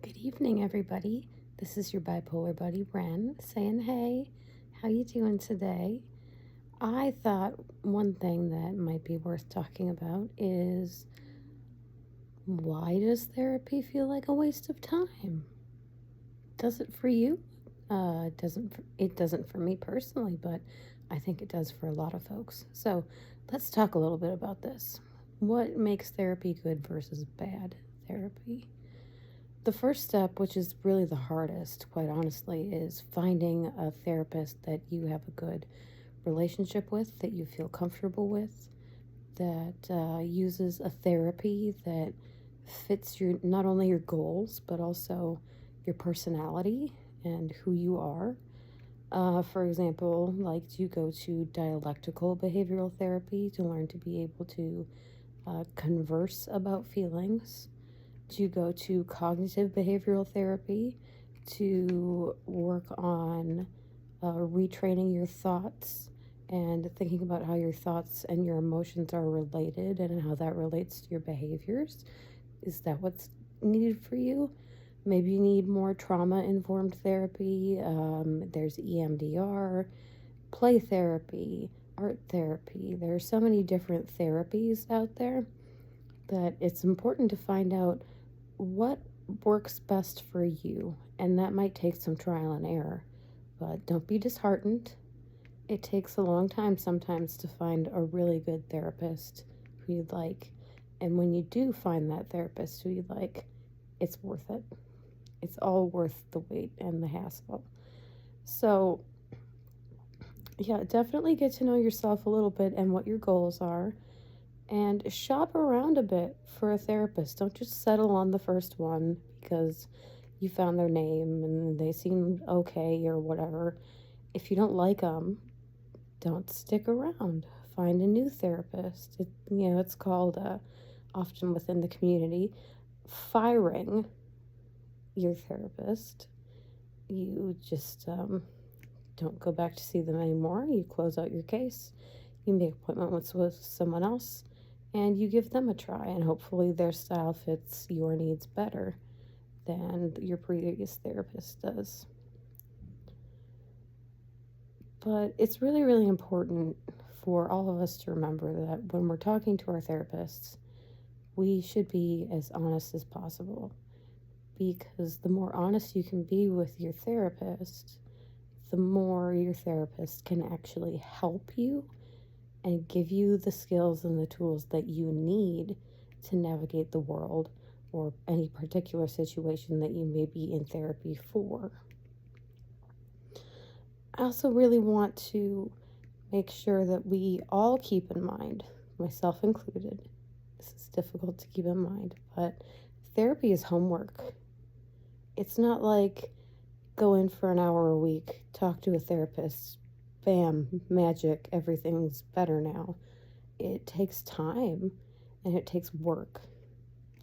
Good evening, everybody. This is your bipolar buddy, Ren, saying, hey, how you doing today? I thought one thing that might be worth talking about is why does therapy feel like a waste of time? Does it for you? It doesn't for me personally, but I think it does for a lot of folks. So let's talk a little bit about this. What makes therapy good versus bad therapy? The first step, which is really the hardest, quite honestly, is finding a therapist that you have a good relationship with, that you feel comfortable with, that uses a therapy that fits your not only your goals but also your personality and who you are. For example, like, do you go to dialectical behavioral therapy to learn to be able to converse about feelings? To go to cognitive behavioral therapy to work on retraining your thoughts and thinking about how your thoughts and your emotions are related and how that relates to your behaviors. Is that what's needed for you? Maybe you need more trauma informed therapy. There's EMDR, play therapy, art therapy. There are so many different therapies out there that it's important to find out what works best for you. And that might take some trial and error, but don't be disheartened. It takes a long time sometimes to find a really good therapist who you'd like. And when you do find that therapist who you like, it's worth it. It's all worth the wait and the hassle. So, yeah, definitely get to know yourself a little bit and what your goals are. And shop around a bit for a therapist. Don't just settle on the first one because you found their name and they seem okay or whatever. If you don't like them, don't stick around. Find a new therapist. It's called, often within the community, firing your therapist. You just don't go back to see them anymore. You close out your case. You make appointments with someone else and you give them a try, and hopefully their style fits your needs better than your previous therapist does. But it's really, really important for all of us to remember that when we're talking to our therapists, we should be as honest as possible, because the more honest you can be with your therapist, the more your therapist can actually help you and give you the skills and the tools that you need to navigate the world or any particular situation that you may be in therapy for. I also really want to make sure that we all keep in mind, myself included, this is difficult to keep in mind, but therapy is homework. It's not like go in for an hour a week, talk to a therapist, bam, magic, everything's better now. It takes time and it takes work,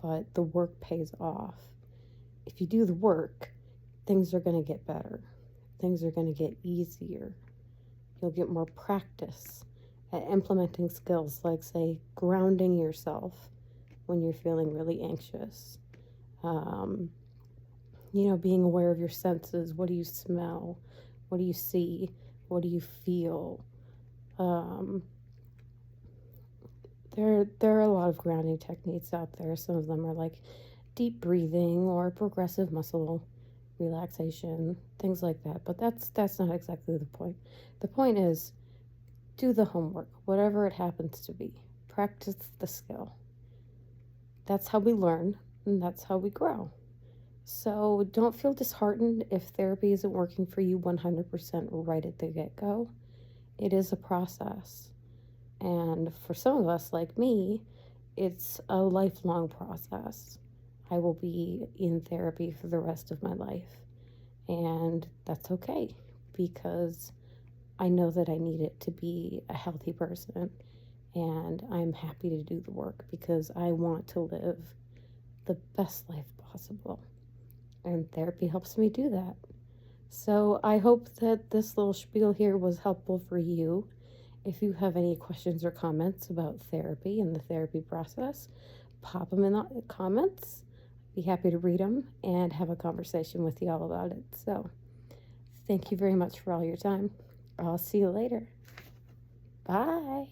but the work pays off. If you do the work, things are going to get better. Things are going to get easier. You'll get more practice at implementing skills like, say, grounding yourself when you're feeling really anxious. Being aware of your senses. What do you smell? What do you see? What do you feel? There are a lot of grounding techniques out there. Some of them are like deep breathing or progressive muscle relaxation, things like that. But that's not exactly the point. The point is, do the homework, whatever it happens to be. Practice the skill. That's how we learn, and that's how we grow. So don't feel disheartened if therapy isn't working for you 100% right at the get-go. It is a process. And for some of us, like me, it's a lifelong process. I will be in therapy for the rest of my life. And that's okay, because I know that I need it to be a healthy person. And I'm happy to do the work because I want to live the best life possible. And therapy helps me do that. So I hope that this little spiel here was helpful for you. If you have any questions or comments about therapy and the therapy process, pop them in the comments. be happy to read them and have a conversation with you all about it. So thank you very much for all your time. I'll see you later. Bye.